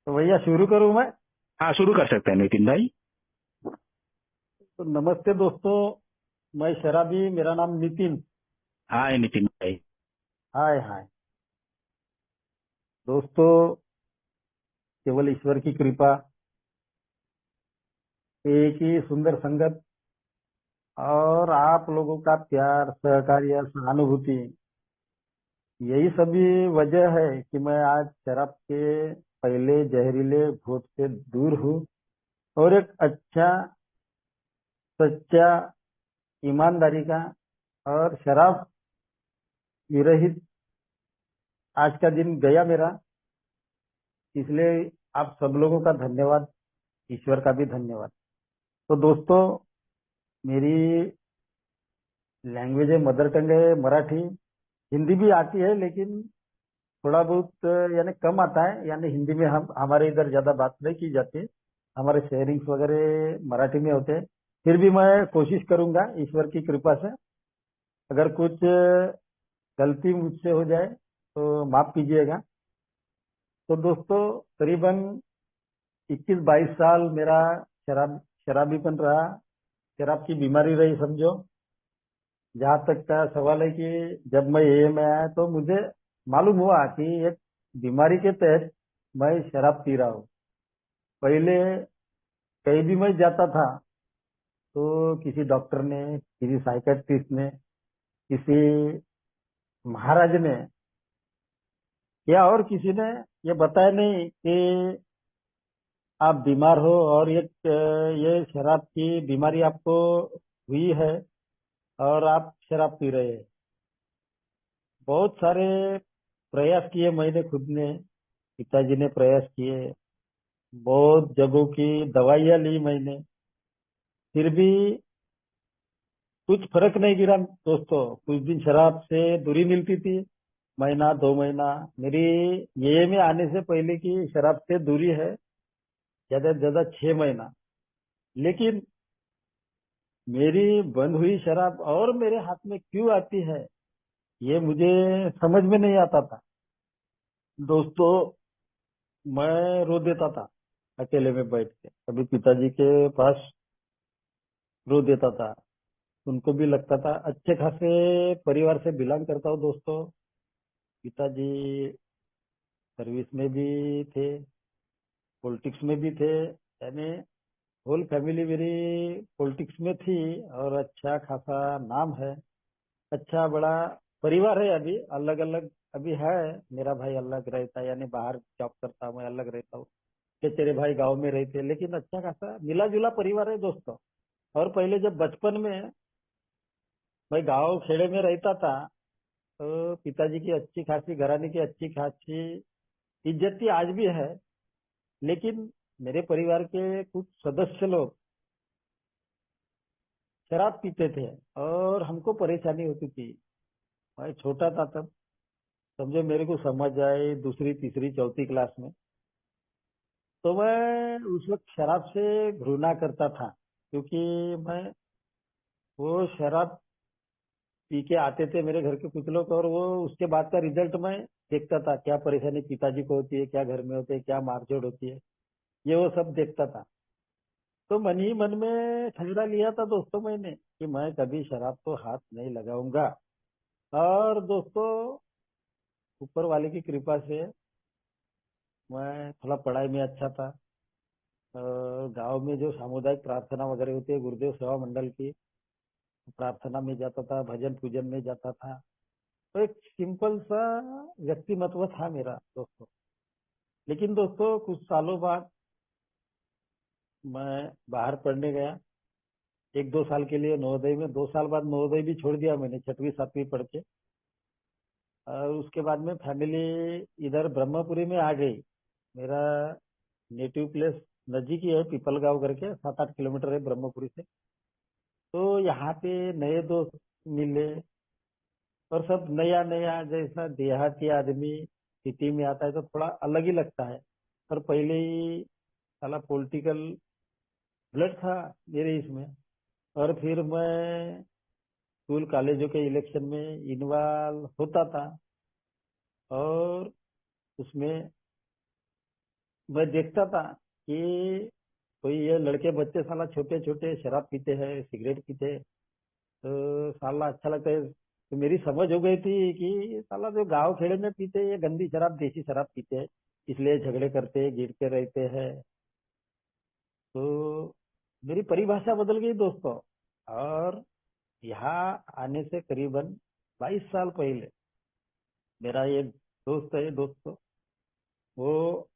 तो भैया शुरू करूं मैं। हाँ, शुरू कर सकते हैं नितिन भाई। तो नमस्ते दोस्तों। मैं शराबी, मेरा नाम नितिन। हाँ नितिन भाई। हाय हाय। दोस्तों, केवल ईश्वर की कृपा, एक ही सुंदर संगत और आप लोगों का प्यार, सहकार्य, सहानुभूति, यही सभी वजह है कि मैं आज शराब के पहले जहरीले भूत से दूर हूँ और एक अच्छा, सच्चा, ईमानदारी का और शराब विरहित आज का दिन गया मेरा। इसलिए आप सब लोगों का धन्यवाद, ईश्वर का भी धन्यवाद। तो दोस्तों, मेरी लैंग्वेज है, मदर टंग है मराठी। हिंदी भी आती है लेकिन थोड़ा बहुत यानी कम आता है। यानी हिंदी में हम हमारे इधर ज्यादा बात नहीं की जाती। हमारे शेयरिंग्स वगैरह मराठी में होते हैं। फिर भी मैं कोशिश करूंगा ईश्वर की कृपा से। अगर कुछ गलती मुझसे हो जाए तो माफ कीजिएगा। तो दोस्तों, करीबन 21-22 साल मेरा शराबीपन रहा। शराब की बीमारी रही समझो। जहाँ तक का सवाल है कि जब मैं ये में आया तो मुझे मालूम हुआ कि एक बीमारी के तहत मैं शराब पी रहा हूँ। पहले कहीं भी मैं जाता था तो किसी डॉक्टर ने, किसी साइकेट्रिस्ट ने, किसी महाराज ने या और किसी ने ये बताया नहीं कि आप बीमार हो और ये शराब की बीमारी आपको हुई है और आप शराब पी रहे हैं। बहुत सारे प्रयास किए मैंने खुद ने, पिताजी ने प्रयास किए, बहुत जगहों की दवाइयाँ ली मैंने। फिर भी कुछ फर्क नहीं गिरा दोस्तों। कुछ दिन शराब से दूरी मिलती थी, महीना 2 महीना। मेरी ये में आने से पहले की शराब से दूरी है ज्यादा से ज्यादा 6 महीना। लेकिन मेरी बंद हुई शराब और मेरे हाथ में क्यों आती है, ये मुझे समझ में नहीं आता था दोस्तों। मैं रो देता था अकेले में बैठ के, कभी पिताजी के पास रो देता था। उनको भी लगता था, अच्छे खासे परिवार से बिलोंग करता हूँ दोस्तों। पिताजी सर्विस में भी थे, पॉलिटिक्स में भी थे। यानी होल फैमिली मेरी पॉलिटिक्स में थी और अच्छा खासा नाम है। अच्छा बड़ा परिवार है। अभी अलग अलग अभी है। मेरा भाई अलग रहता है, यानी बाहर जॉब करता हूँ, मैं अलग रहता हूँ। तेरे भाई गांव में रहते, लेकिन अच्छा खासा मिला जुला परिवार है दोस्तों। और पहले जब बचपन में मैं गांव खेड़े में रहता था तो पिताजी की अच्छी खासी, घराने की अच्छी खासी इज्जत थी, आज भी है। लेकिन मेरे परिवार के कुछ सदस्य लोग शराब पीते थे और हमको परेशानी होती थी। मैं छोटा था तब, समझो मेरे को समझ आए दूसरी तीसरी चौथी क्लास में। तो मैं उस वक्त शराब से घृणा करता था, क्योंकि मैं वो शराब पी के आते थे मेरे घर के कुछ लोग, और वो उसके बाद का रिजल्ट मैं देखता था, क्या परेशानी पिताजी को होती है, क्या घर में होती है, क्या मारझोड़ होती है, ये वो सब देखता था। तो मन ही मन में ठहरा लिया था दोस्तों मैंने कि मैं कभी शराब को हाथ नहीं लगाऊंगा। और दोस्तों, ऊपर वाले की कृपा से मैं थोड़ा पढ़ाई में अच्छा था। गांव में जो सामुदायिक प्रार्थना वगैरह होती है, गुरुदेव सेवा मंडल की, प्रार्थना में जाता था, भजन पूजन में जाता था। तो एक सिंपल सा व्यक्तिमत्व था मेरा दोस्तों। लेकिन दोस्तों, कुछ सालों बाद मैं बाहर पढ़ने गया, 1-2 साल के लिए नवोदय में। 2 साल बाद नवोदय भी छोड़ दिया मैंने, 6वीं 7वीं पढ़ के। और उसके बाद में फैमिली इधर ब्रह्मपुरी में आ गई। मेरा नेटिव प्लेस नजीक ही है, पीपल गांव करके, 7-8 किलोमीटर है ब्रह्मपुरी से। तो यहाँ पे नए दोस्त मिले और सब नया नया, जैसा देहाती आदमी सिटी में आता है तो थोड़ा अलग ही लगता है। और पहले ही साला पॉलिटिकल ब्लड था मेरे इसमें। और फिर मैं स्कूल कॉलेजों के इलेक्शन में इन्वॉल्व होता था और उसमें मैं देखता था कि कोई ये लड़के बच्चे साला छोटे छोटे शराब पीते हैं, सिगरेट पीते हैं, तो साला अच्छा लगता है। तो मेरी समझ हो गई थी कि साला जो गांव खेड़े में पीते हैं ये गंदी शराब, देसी शराब पीते हैं, इसलिए झगड़े करते हैं, गिरते रहते हैं। तो मेरी परिभाषा बदल गई दोस्तों। और यहाँ आने से करीबन 22 साल पहले मेरा एक दोस्त है, दोस्तों, वो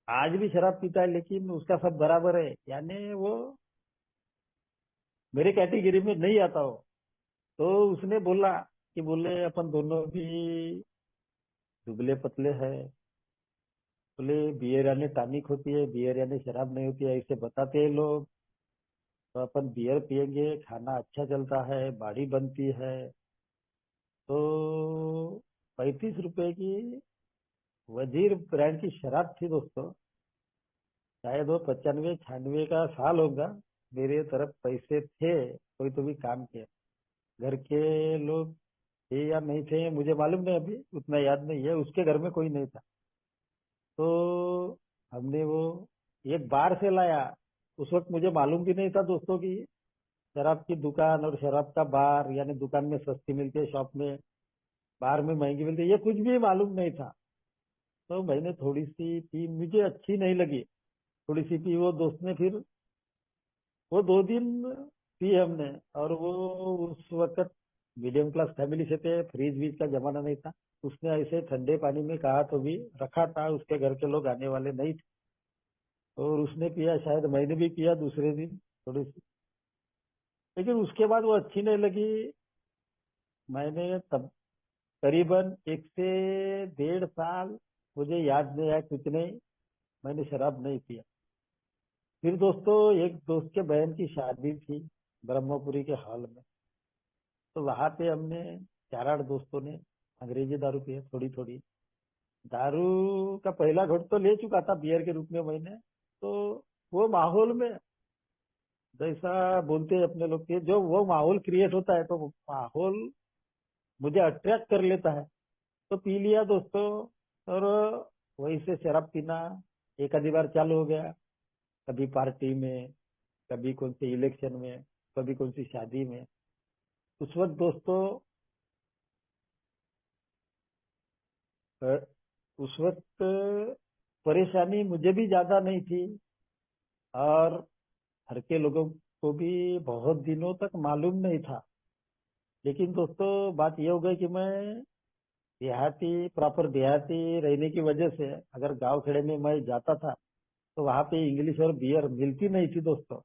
आज भी शराब पीता है, लेकिन उसका सब बराबर है, यानी वो मेरे कैटेगरी में नहीं आता हो। तो उसने बोला कि बोले अपन दोनों भी दुबले पतले हैं, बोले बियर यानी टॉनिक होती है, बियर यानी शराब नहीं होती है, ऐसे बताते हैं लोग। तो अपन बियर पियेंगे, खाना अच्छा चलता है, बॉडी बनती है। तो 35 रुपए की वजीर ब्रांड की शराब थी दोस्तों। शायद वो 95 96 का साल होगा। मेरे तरफ पैसे थे, कोई तो भी काम किया। घर के लोग थे या नहीं थे मुझे मालूम नहीं, अभी उतना याद नहीं है। उसके घर में कोई नहीं था। तो हमने वो एक बार से लाया। उस वक्त मुझे मालूम भी नहीं था दोस्तों की शराब की दुकान और शराब का बार, यानी दुकान में सस्ती मिलती है, शॉप में बार में महंगी मिलती है, ये कुछ भी मालूम नहीं था। तो मैंने थोड़ी सी पी, मुझे अच्छी नहीं लगी। थोड़ी सी पी, वो दोस्त ने फिर वो 2 दिन पी हमने। और वो उस वक्त मीडियम क्लास फैमिली से थे, फ्रीज व्रीज का जमाना नहीं था। उसने ऐसे ठंडे पानी में कहा तो भी रखा था, उसके घर के लोग आने वाले नहीं थे। और उसने पिया, शायद मैंने भी पिया दूसरे दिन थोड़ी सी। लेकिन उसके बाद वो अच्छी नहीं लगी। मैंने तब करीबन 1 से 1.5 साल, मुझे याद नहीं है, कुछ नहीं, मैंने शराब नहीं पिया। फिर दोस्तों एक दोस्त के बहन की शादी थी ब्रह्मपुरी के हॉल में। तो वहां पे हमने 4 8 दोस्तों ने अंग्रेजी दारू पिया थोड़ी थोड़ी। दारू का पहला घोट तो ले चुका था बियर के रूप में मैंने। तो वो माहौल में, जैसा बोलते हैं अपने लोग के, जो वो माहौल क्रिएट होता है, तो वो माहौल मुझे अट्रैक्ट कर लेता है। तो पी लिया दोस्तों। और वहीं से शराब पीना एक आधी बार चालू हो गया। कभी पार्टी में, कभी कौन से इलेक्शन में, कभी कौन सी शादी में। उस वक्त दोस्तों, अ, उस वक्त परेशानी मुझे भी ज्यादा नहीं थी, और घर के लोगों को भी बहुत दिनों तक मालूम नहीं था। लेकिन दोस्तों बात यह हो गई कि मैं देहाती, प्रॉपर देहाती रहने की वजह से अगर गांव खेड़े में मैं जाता था, तो वहां पे इंग्लिश और बियर मिलती नहीं थी दोस्तों।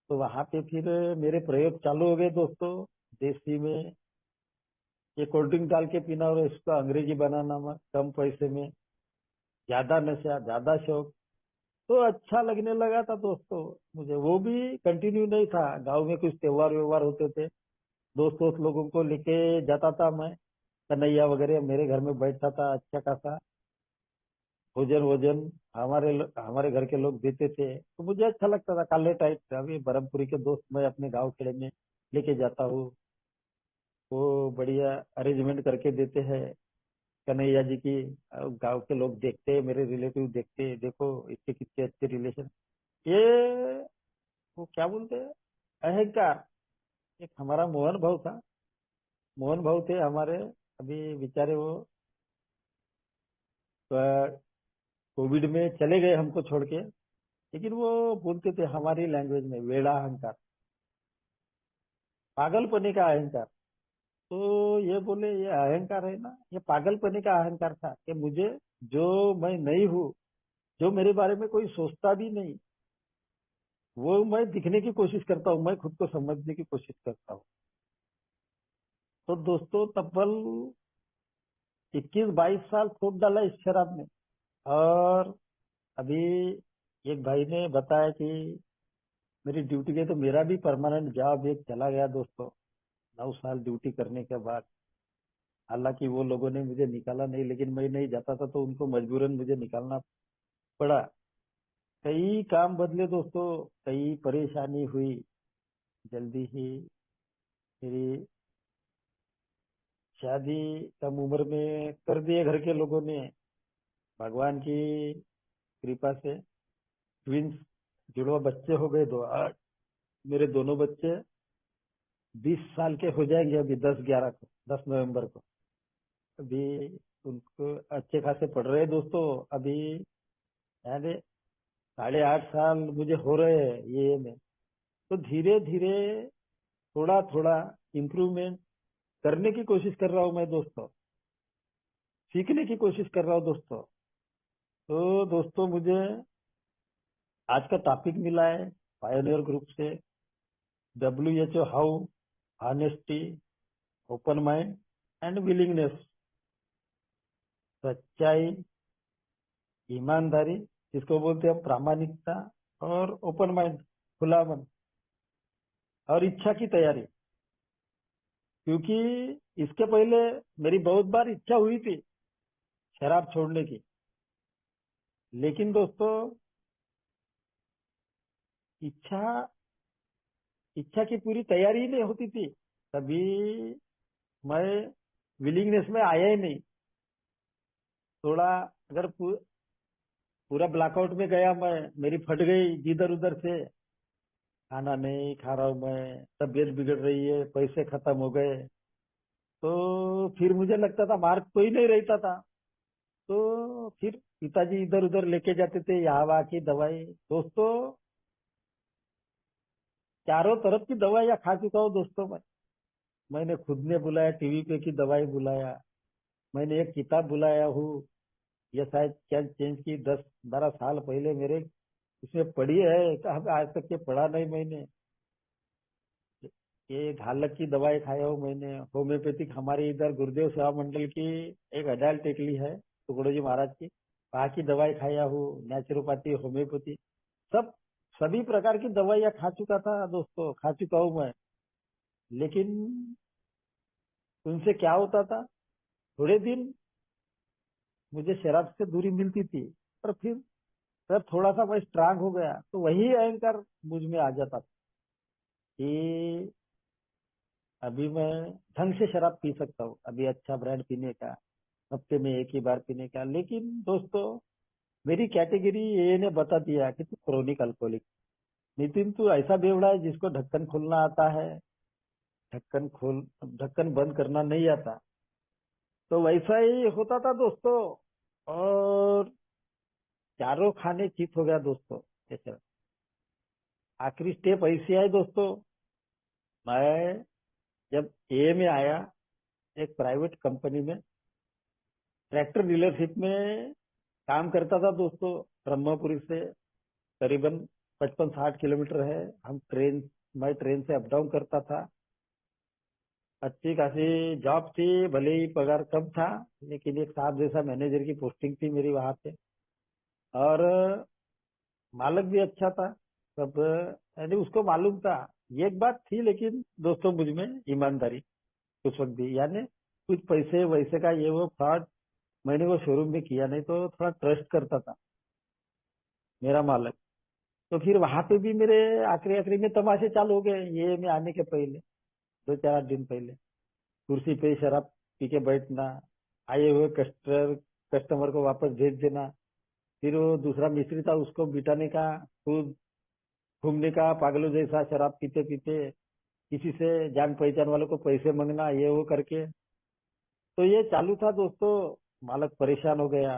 तो वहां पे फिर मेरे प्रयोग चालू हो गए दोस्तों। देसी में ये कोल्ड ड्रिंक डाल के पीना और इसका अंग्रेजी बनाना, कम पैसे में, ज्यादा नशा, ज्यादा शौक। तो अच्छा लगने लगा था दोस्तों मुझे। वो भी कंटिन्यू नहीं था। गांव में कुछ त्योहार व्यवहार होते थे, दोस्त दोस्त लोगों को लेके जाता था मैं। कन्हैया वगैरह मेरे घर में बैठता था, अच्छा खासा भोजन वोजन हमारे घर के लोग देते थे, तो मुझे अच्छा लगता था। काले टाइप का अभी ब्रह्मपुरी के दोस्त मैं अपने गांव खेड़े में लेके जाता हूँ। वो बढ़िया अरेंजमेंट करके देते हैं कन्हैया जी की। गांव के लोग देखते हैं, मेरे रिलेटिव देखते हैं, देखो इसके कितने अच्छे रिलेशन। ये वो क्या बोलते हैं, अहंकार। एक हमारा मोहन भाव था, मोहन भाव थे हमारे, अभी बेचारे वो कोविड में चले गए हमको छोड़ के। लेकिन वो बोलते थे हमारी लैंग्वेज में, वेड़ा अहंकार, पागलपने का अहंकार। तो ये बोले ये अहंकार है ना, ये पागलपने का अहंकार था कि मुझे, जो मैं नहीं हूँ, जो मेरे बारे में कोई सोचता भी नहीं, वो मैं दिखने की कोशिश करता हूँ, मैं खुद को समझने की कोशिश करता हूँ। तो दोस्तों तब्बल 21 22 साल फूक डाला इस शराब में। और अभी एक भाई ने बताया कि मेरी ड्यूटी के, तो मेरा भी परमानेंट जॉब एक चला गया दोस्तों, 9 साल ड्यूटी करने के बाद। हालांकि वो लोगों ने मुझे निकाला नहीं, लेकिन मैं नहीं जाता था तो उनको मजबूरन मुझे निकालना पड़ा। कई काम बदले दोस्तों, कई परेशानी हुई। जल्दी ही मेरी शादी कम उम्र में कर दिए घर के लोगों ने। भगवान की कृपा से ट्विंस जुड़वा बच्चे हो गए दो। मेरे दोनों बच्चे 20 साल के हो जाएंगे अभी 10/11 को, 10 नवंबर को। अभी उनको अच्छे खासे पढ़ रहे हैं दोस्तों। अभी यानी 8.5 साल मुझे हो रहे हैं ये में। तो धीरे धीरे थोड़ा थोड़ा इम्प्रूवमेंट करने की कोशिश कर रहा हूँ मैं दोस्तों, सीखने की कोशिश कर रहा हूँ दोस्तों। तो दोस्तों मुझे आज का टॉपिक मिला है पायोनियर ग्रुप से, WHO how honesty, open mind and willingness, सच्चाई, ईमानदारी जिसको बोलते हैं हम, प्रामाणिकता, और ओपन माइंड, खुला मन, और इच्छा की तैयारी। क्योंकि इसके पहले मेरी बहुत बार इच्छा हुई थी शराब छोड़ने की, लेकिन दोस्तों इच्छा इच्छा की पूरी तैयारी ही नहीं होती थी। तभी मैं विलिंगनेस में आया ही नहीं। थोड़ा अगर पूरा ब्लैकआउट में गया मैं, मेरी फट गई जिधर उधर से, खाना नहीं खा रहा हूं मैं, तबीयत बिगड़ रही है, पैसे खत्म हो गए, तो फिर मुझे लगता था मार्ग कोई नहीं रहता था। तो फिर पिताजी इधर उधर लेके जाते थे, यहाँ वहाँ की दवाई। दोस्तों चारों तरफ की दवाइयाँ खा चुका हूँ दोस्तों मैं। मैंने खुद ने बुलाया, टीवी पे की दवाई बुलाया, मैंने एक किताब बुलाया हूँ, ये शायद क्या चेंज की 10-12 साल पहले मेरे इसमें पढ़ी है, आज तक ये पढ़ा नहीं मैंने। ये घालक की दवाई खाया हूँ मैंने, होम्योपैथिक हमारे इधर गुरुदेव सेवा मंडल की एक अडाल टेकली है टुकड़ो जी महाराज की, वहाँ की दवाई खाया हूँ, नेचुरोपैथी, होम्योपैथी, सब सभी प्रकार की दवाइयाँ खा चुका था दोस्तों, खा चुका हूँ मैं। लेकिन उनसे क्या होता था, थोड़े दिन मुझे शराब से दूरी मिलती थी, पर फिर जब थोड़ा सा मैं स्ट्रांग हो गया तो वही अहंकार मुझ में आ जाता था कि अभी मैं ढंग से शराब पी सकता हूँ, अभी अच्छा ब्रांड पीने का, हफ्ते में एक ही बार पीने का। लेकिन दोस्तों मेरी कैटेगरी ये ने बता दिया कि तू क्रोनिक अल्कोहलिक, नितिन तू ऐसा बेवड़ा है जिसको ढक्कन खोलना आता है, ढक्कन बंद करना नहीं आता। तो वैसा ही होता था दोस्तों। और चारों खाने चित हो गया दोस्तों। ऐसा आखिरी स्टेप ऐसी है दोस्तों, मैं जब ए में आया, एक प्राइवेट कंपनी में ट्रैक्टर डीलरशिप में काम करता था दोस्तों। ब्रह्मपुरी से करीबन 55-60 किलोमीटर है। मैं ट्रेन से अप डाउन करता था। अच्छी खासी जॉब थी, भले ही पगार कम था, लेकिन एक साहब जैसा मैनेजर की पोस्टिंग थी मेरी वहां पे। और मालक भी अच्छा था सब, यानी उसको मालूम था। ये एक बात थी लेकिन दोस्तों मुझ में ईमानदारी उस वक्त भी, यानी कुछ पैसे वैसे का ये वो फ्रॉड मैंने वो शोरूम में किया नहीं, तो थोड़ा ट्रस्ट करता था मेरा मालक। तो फिर वहां पे भी मेरे आखिरी आखिरी में तमाशे चालू हो गए ये में आने के पहले, 2-4 दिन पहले। कुर्सी पे शराब पी के बैठना, आए हुए कस्टमर को वापस भेज देना, फिर वो दूसरा मिस्त्री था उसको बिठाने का, खुद घूमने का पागलों जैसा शराब पीते पीते, किसी से जान पहचान वालों को पैसे मांगना, ये वो करके। तो ये चालू था दोस्तों। मालक परेशान हो गया,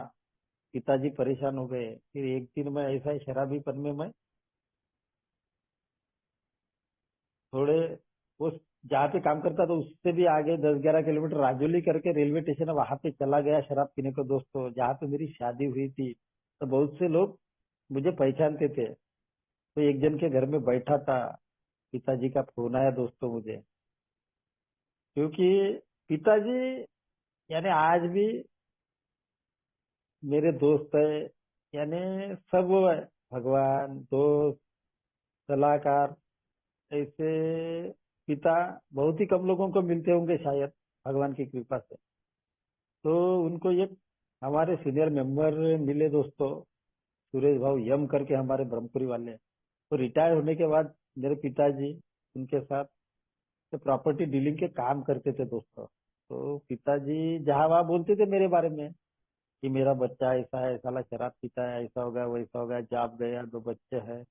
पिताजी परेशान हो गए। फिर एक दिन मैं ऐसा ही शराबीपन में मैं थोड़े वो जहाँ पे काम करता था उससे भी आगे 10-11 किलोमीटर राजौली करके रेलवे स्टेशन है, वहां पे चला गया शराब पीने को दोस्तों, जहाँ पे मेरी शादी हुई थी। तो बहुत से लोग मुझे पहचानते थे। तो एक जन के घर में बैठा था, पिताजी का फोन आया दोस्तों मुझे। क्योंकि पिताजी यानी आज भी मेरे दोस्त है, यानी सब वो है, भगवान, दोस्त, सलाहकार, ऐसे पिता बहुत ही कम लोगों को मिलते होंगे शायद, भगवान की कृपा से। तो उनको एक हमारे सीनियर मेंबर मिले दोस्तों, सुरेश भाव यम करके, हमारे ब्रह्मपुरी वाले। तो रिटायर होने के बाद मेरे पिताजी उनके साथ तो प्रॉपर्टी डीलिंग के काम करते थे दोस्तों। तो पिताजी जहाँ वहाँ बोलते थे मेरे बारे में कि मेरा बच्चा ऐसा है, साला शराब पीता है, ऐसा हो गया वैसा हो गया, जॉब गया, 2 बच्चे हैं।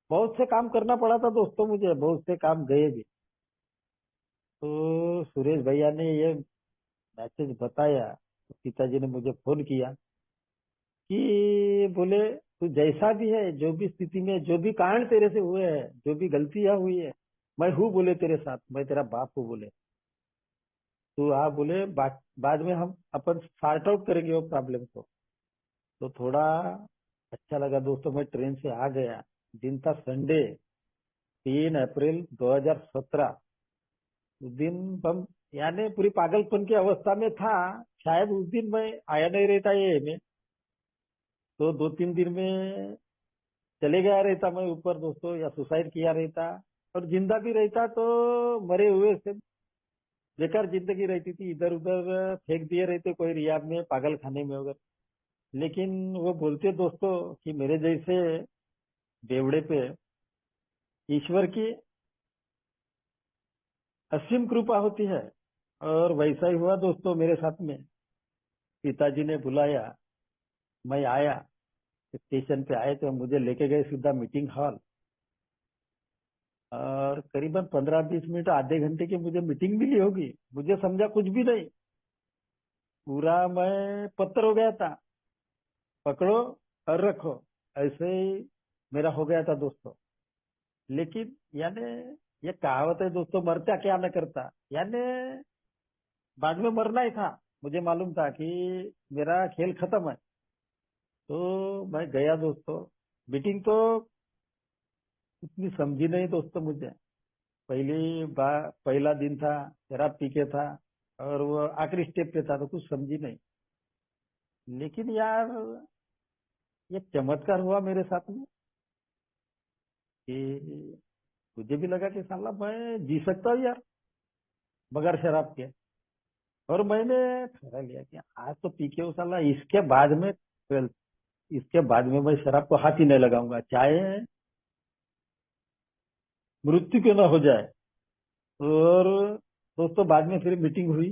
बहुत से काम करना पड़ा था दोस्तों, मुझे बहुत से काम गए भी। तो सुरेश भैया ने ये मैसेज बताया तो पिताजी ने मुझे फोन किया कि बोले तू जैसा भी है, जो भी स्थिति में, जो भी कारण तेरे से हुए हैं, जो भी गलतियां हुई है, मैं हूँ बोले तेरे साथ, मैं तेरा बाप हूँ बोले। तो आप बोले बाद में हम अपन सॉर्ट आउट करेंगे वो प्रॉब्लम को। तो थोड़ा अच्छा लगा दोस्तों, मैं ट्रेन से आ गया। दिन था संडे, 3 अप्रैल 2017। उस दिन हम यानी पूरी पागलपन की अवस्था में था। शायद उस दिन मैं आया नहीं रहता ये में, तो 2-3 दिन में चले गया रहता मैं ऊपर दोस्तों, या सुसाइड किया रहता। और जिंदा भी रहता तो मरे हुए से बेकार जिंदगी रहती थी, इधर उधर फेंक दिए रहते कोई रियाब में, पागल खाने में वगैरह। लेकिन वो बोलते दोस्तों कि मेरे जैसे बेवड़े पे ईश्वर की असीम कृपा होती है। और वैसा ही हुआ दोस्तों मेरे साथ में। पिताजी ने बुलाया, मैं आया, स्टेशन पे आए तो मुझे लेके गए सीधा मीटिंग हॉल। और करीबन 15-20 मिनट, आधे घंटे की मुझे मीटिंग मिली होगी। मुझे समझा कुछ भी नहीं, पूरा मैं पत्थर हो गया था। पकड़ो और रखो, ऐसे ही मेरा हो गया था दोस्तों। लेकिन यानी ये कहावत है दोस्तों, मरता क्या न करता, यानी बाद में मरना ही था। मुझे मालूम था कि मेरा खेल खत्म है। तो मैं गया दोस्तों। मीटिंग तो इतनी समझी नहीं दोस्तों मुझे। पहला दिन था, शराब पी के था, और वो आखिरी स्टेप पे था, तो कुछ समझी नहीं। लेकिन यार ये चमत्कार हुआ मेरे साथ में कि मुझे भी लगा कि साला मैं जी सकता हूँ यार बगैर शराब के। और मैंने ठहरा लिया कि आज तो पी के हूँ साला, इसके बाद में मैं शराब को हाथ ही नहीं लगाऊंगा, चाहे मृत्यु क्यों ना हो जाए। और दोस्तों बाद में फिर मीटिंग हुई,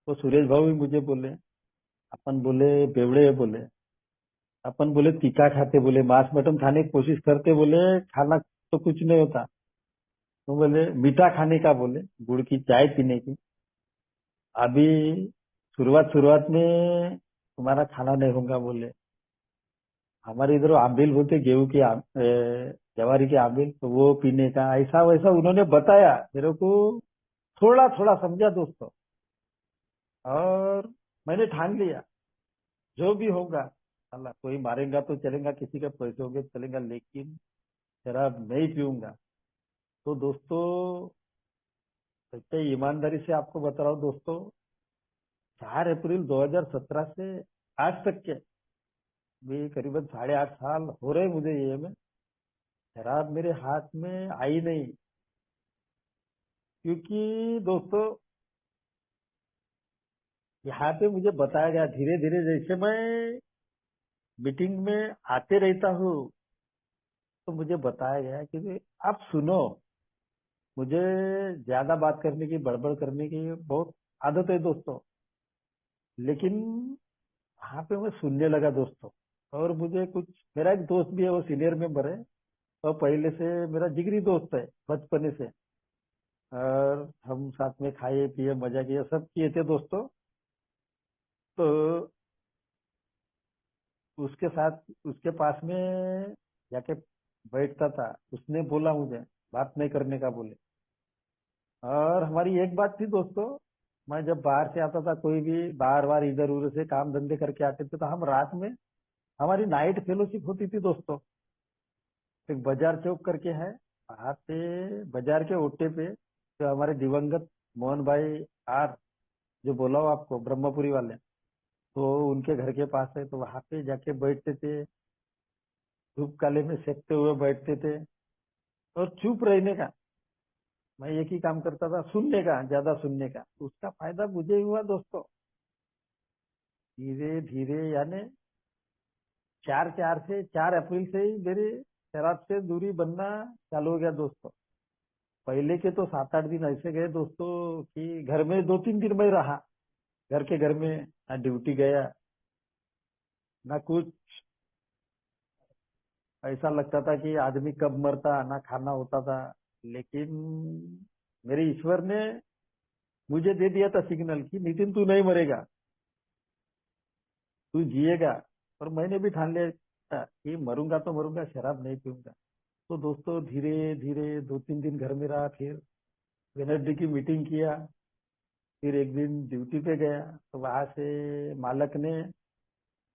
तो सुरेश भाऊ भी मुझे बोले, अपन बोले बेवड़े है बोले, अपन बोले तीखा खाते, बोले मांस मटन खाने की कोशिश करते, बोले खाना तो कुछ नहीं होता। तो बोले मीठा खाने का, बोले गुड़ की चाय पीने की। अभी शुरुआत शुरुआत में तुम्हारा खाना नहीं होगा बोले। हमारे इधर आंबिल बोलते, गेहूं की जवारी की आंबिल, तो वो पीने का, ऐसा वैसा उन्होंने बताया मेरे को। थोड़ा थोड़ा समझा दोस्तों। और मैंने ठान लिया, जो भी होगा अल्लाह, कोई मारेगा तो चलेगा, किसी के पैसे होंगे तो चलेगा, लेकिन शराब नहीं पीऊंगा। तो दोस्तों सच्चे ईमानदारी से आपको बता रहा हूँ दोस्तों, 4 अप्रैल 2017 से आज तक के भी करीबन 8.5 साल हो रहे मुझे ये में, शराब मेरे हाथ में आई नहीं। क्योंकि दोस्तों यहाँ पे मुझे बताया गया, धीरे धीरे जैसे मैं मीटिंग में आते रहता हूँ, तो मुझे बताया गया कि आप सुनो। मुझे ज्यादा बात करने की, बड़बड़ करने की बहुत आदत है दोस्तों। लेकिन वहां पे मैं सुनने लगा दोस्तों। और मुझे कुछ, मेरा एक दोस्त भी है, वो सीनियर मेंबर है, और पहले से मेरा जिगरी दोस्त है बचपने से। और हम साथ में खाए पिए, मजा किए, सब किए थे दोस्तों। तो उसके साथ, उसके पास में जाके बैठता था। उसने बोला मुझे बात नहीं करने का बोले। और हमारी एक बात थी दोस्तों, मैं जब बाहर से आता था, कोई भी बार बार इधर उधर से काम धंधे करके आते थे, तो हम रात में, हमारी नाइट फेलोशिप होती थी दोस्तों। एक बाजार चौक करके है, वहां पे बाजार के ओटे पे जो हमारे दिवंगत मोहन भाई आर, जो बोला हो आपको, ब्रह्मपुरी वाले, तो उनके घर के पास है, तो वहां पे जाके बैठते थे। धूप काले में सेकते हुए बैठते थे, और चुप रहने का। मैं एक ही काम करता था, सुनने का, ज्यादा सुनने का। उसका फायदा मुझे ही हुआ दोस्तों। धीरे धीरे यानी 4 अप्रैल से ही मेरी शराब से दूरी बनना चालू हो गया दोस्तों। पहले के तो 7-8 दिन ऐसे गए दोस्तों कि घर में 2-3 दिन में रहा, घर के घर में, ड्यूटी गया, ना कुछ ऐसा लगता था कि आदमी कब मरता, ना खाना होता था। लेकिन मेरे ईश्वर ने मुझे दे दिया था सिग्नल कि नितिन तू नहीं मरेगा, तू जिएगा। और मैंने भी ठान लिया था कि मरूंगा तो मरूंगा, शराब नहीं पीऊंगा। तो दोस्तों धीरे धीरे 2-3 दिन घर में रहा, फिर वेनसडे की मीटिंग किया, फिर एक दिन ड्यूटी पे गया। तो वहां से मालक ने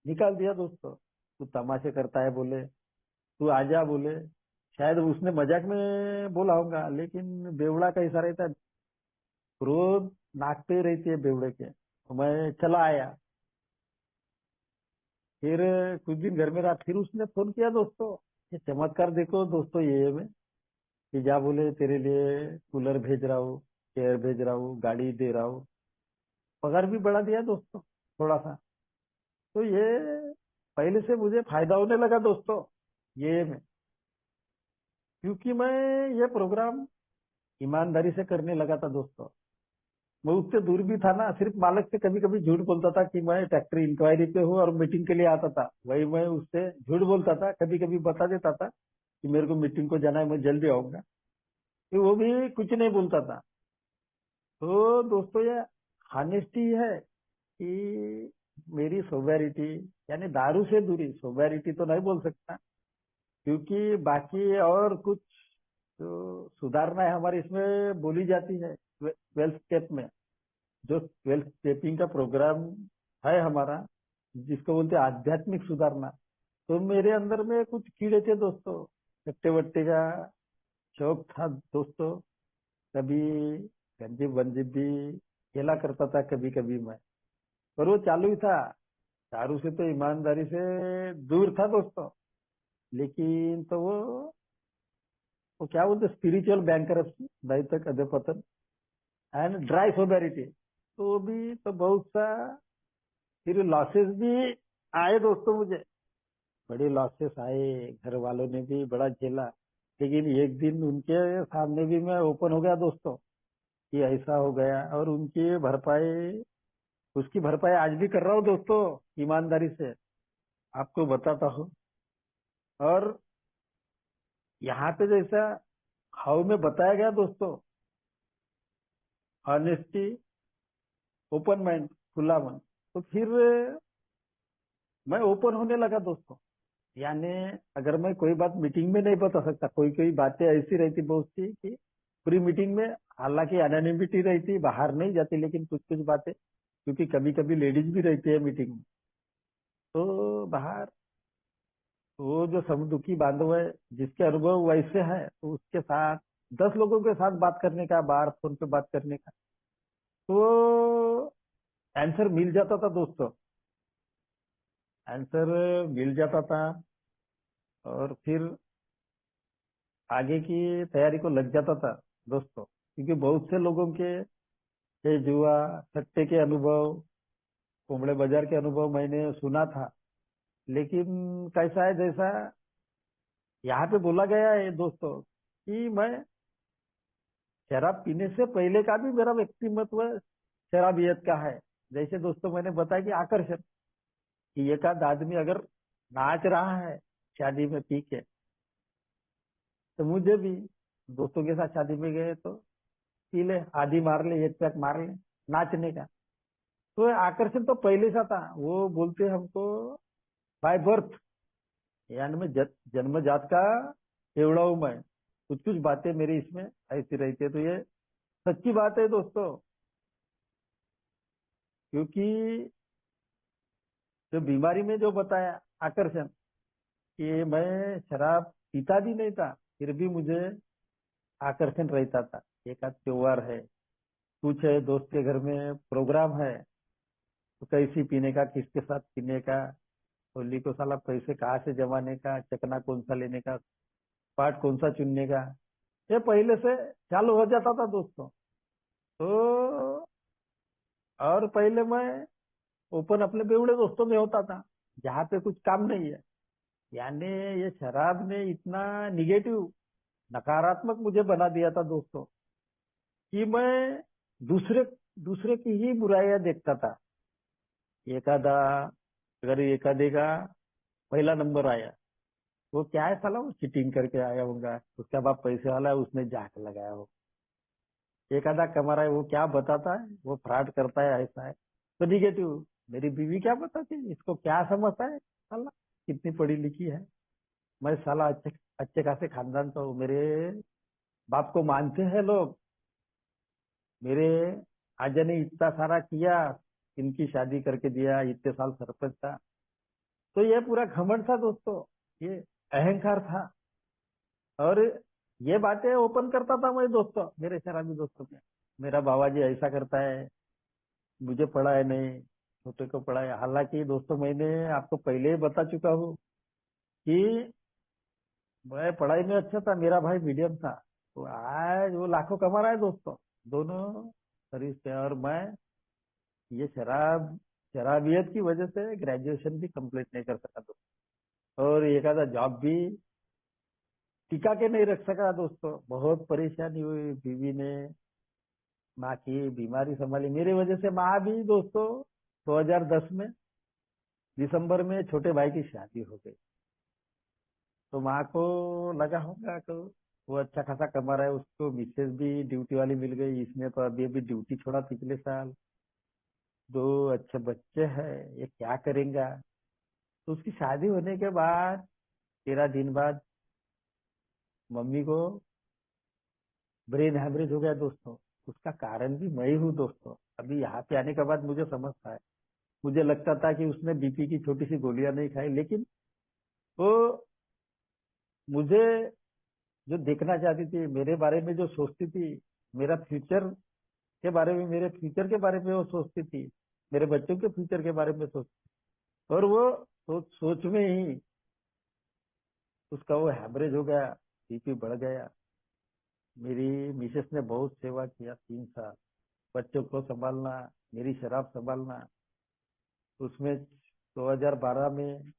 निकाल दिया दोस्तों, तू तमाशे करता है बोले, तू आजा बोले। शायद उसने मजाक में बोला होगा, लेकिन बेवड़ा कैसा रहता है, रोज नाक पे रहती है बेवड़े के। तो मैं चला आया, फिर कुछ दिन घर में रहा, फिर उसने फोन किया दोस्तों। ये चमत्कार देखो दोस्तों, ये है मैं कि जा बोले तेरे लिए कूलर भेज रहा हूँ, चेयर भेज रहा हूँ, गाड़ी दे रहा हूँ, पगार भी बढ़ा दिया दोस्तों थोड़ा सा। तो ये पहले से मुझे फायदा होने लगा दोस्तों, ये में, क्योंकि मैं ये प्रोग्राम ईमानदारी से करने लगा था दोस्तों। मैं उससे दूर भी था ना, सिर्फ मालक से कभी कभी झूठ बोलता था कि मैं फैक्ट्री इंक्वायरी पे हूँ और मीटिंग के लिए आता था, वही मैं उससे झूठ बोलता था, कभी कभी बता देता था कि मेरे को मीटिंग को जाना है, मैं जल्दी आऊंगा। तो वो भी कुछ नहीं बोलता था। तो दोस्तों ये हानेस्टी है कि मेरी सोबैरिटी, यानी दारू से दूरी, सोबैरिटी तो नहीं बोल सकता, क्योंकि बाकी और कुछ जो सुधारना है हमारी इसमें बोली जाती है 12 स्टेप में। जो 12 स्टेपिंग का प्रोग्राम है हमारा, जिसको बोलते हैं आध्यात्मिक सुधारना। तो मेरे अंदर में कुछ कीड़े थे दोस्तों, चट्टे वट्टे का शौक था दोस्तों। कभी गंजी बंजी भी खेला करता था कभी कभी मैं, पर वो चालू ही था। दारू से तो ईमानदारी से दूर था दोस्तों। लेकिन तो वो क्या बोलते, स्पिरिचुअल बैंकरप्सी, नैतिक अधपतन एंड ड्राई सोबैरिटी, तो वो भी तो बहुत सा। फिर लॉसेस भी आए दोस्तों मुझे, बड़े लॉसेस आए, घर वालों ने भी बड़ा झेला। लेकिन एक दिन उनके सामने भी मैं ओपन हो गया दोस्तों कि ऐसा हो गया, और उनकी भरपाई, उसकी भरपाई आज भी कर रहा हूँ दोस्तों, ईमानदारी से आपको बताता हूँ। और यहाँ पे जैसा हाउ में बताया गया दोस्तों, ऑनेस्टी, ओपन माइंड, खुला मन, तो फिर मैं ओपन होने लगा दोस्तों। यानी अगर मैं कोई बात मीटिंग में नहीं बता सकता, कोई कोई बातें ऐसी रहती बहुत सी कि पूरी मीटिंग में, हालांकि एनोनिमिटी रहती, बाहर नहीं जाती, लेकिन कुछ कुछ बातें, क्योंकि कभी कभी लेडीज भी रहती है मीटिंग में, तो बाहर वो जो समदुखी बांधव है, जिसके अनुभव वैसे है, तो उसके साथ 10 लोगों के साथ बात करने का, बाहर फोन पे बात करने का, तो आंसर मिल जाता था दोस्तों, आंसर मिल जाता था। और फिर आगे की तैयारी को लग जाता था दोस्तों, क्योंकि बहुत से लोगों के ये जुआ सट्टे के अनुभव, कुंबड़े बाजार के अनुभव मैंने सुना था। लेकिन कैसा है, जैसा यहाँ पे बोला गया है दोस्तों कि मैं शराब पीने से पहले का भी मेरा व्यक्तिमत्व शराबियत का है। जैसे दोस्तों मैंने बताया कि आकर्षण, कि एक आध आदमी अगर नाच रहा है शादी में पी के, तो मुझे भी दोस्तों के साथ शादी में गए तो पी ले, आधी मार ले, एक पैक मार ले, नाचने का। तो आकर्षण तो पहले से था, वो बोलते हमको बाय बर्थ, यानी मैं जन्मजात का एवड़ा हूं मैं। कुछ कुछ बातें मेरी इसमें ऐसी रहती है, तो ये सच्ची बात है दोस्तों। क्योंकि जो बीमारी में जो बताया आकर्षण, कि मैं शराब पीता भी नहीं था, फिर भी मुझे आकर्षण रहता था। एक आध त्योहार है, कुछ है, दोस्त के घर में प्रोग्राम है, तो कैसी पीने का, किसके साथ पीने का, होली को साला पैसे कहाँ से जमाने का, चकना कौन सा लेने का, पार्ट कौन सा चुनने का, ये पहले से चालू हो जाता था दोस्तों। तो और पहले मैं ओपन अपने बेवड़े दोस्तों में होता था, जहाँ पे कुछ काम नहीं है। यानी ये शराब ने इतना निगेटिव, नकारात्मक मुझे बना दिया था दोस्तों, कि मैं दूसरे दूसरे की ही बुराइयां देखता था। एक आधा अगर एक आधे का पहला नंबर आया, वो क्या है साला, वो चीटिंग करके आया होगा, उसका बाप पैसे वाला है, उसने जाक लगाया हो। एक आधा कमा रहा है, वो क्या बताता है, वो फ्रॉड करता है, ऐसा है। तो निगेटिव, मेरी बीवी क्या बताती है, इसको क्या समझता है साला, कितनी पढ़ी लिखी है। मैं साला अच्छे अच्छे खासे खानदान का हूँ, मेरे बाप को मानते हैं लोग, मेरे आजा ने इतना सारा किया, इनकी शादी करके दिया, इतने साल सरपंच था। तो ये पूरा घमंड था दोस्तों, ये अहंकार था। और ये बातें ओपन करता था मैं दोस्तों, मेरे शराबी दोस्तों में, मेरा बाबाजी ऐसा करता है, मुझे पढ़ा है नहीं, छोटे को पढ़ा है। हालांकि दोस्तों मैंने आपको पहले ही बता चुका हूँ कि मैं पढ़ाई में अच्छा था, मेरा भाई मीडियम था। तो आज वो लाखों कमा रहा है दोस्तों, दोनों सर्विस पे। और मैं ये शराबियत की वजह से ग्रेजुएशन भी कंप्लीट नहीं कर सका दोस्तों, और एक आधा जॉब भी टिका के नहीं रख सका दोस्तों। बहुत परेशानी हुई, बीवी ने माँ की बीमारी संभाली, मेरी वजह से माँ भी दोस्तों 2010 में दिसंबर में छोटे भाई की शादी हो गई। तो माँ को लगा होगा तो वो अच्छा खासा कमा रहा है, उसको मिसेज भी ड्यूटी वाली मिल गई, इसने तो अभी अभी ड्यूटी छोड़ा पिछले साल। दो अच्छे बच्चे हैं, ये क्या करेंगे। तो उसकी शादी होने के बाद 13 दिन बाद मम्मी को ब्रेन हैमरेज हो गया दोस्तों। उसका कारण भी मैं ही हूँ दोस्तों। अभी यहाँ पे आने के बाद मुझे समझता है, मुझे लगता था कि उसने बीपी की छोटी सी गोलियां नहीं खाई, लेकिन वो मुझे जो देखना चाहती थी, मेरे बारे में जो सोचती थी, मेरा फ्यूचर के बारे में, मेरे फ्यूचर के बारे में वो सोचती थी, मेरे बच्चों के फ्यूचर के बारे में सोचती। और वो सोच में ही उसका वो हैमरेज हो गया, बीपी बढ़ गया। मेरी मिसेस ने बहुत सेवा किया, 3 साल बच्चों को संभालना, मेरी शराब संभालना। उसमें 2012 में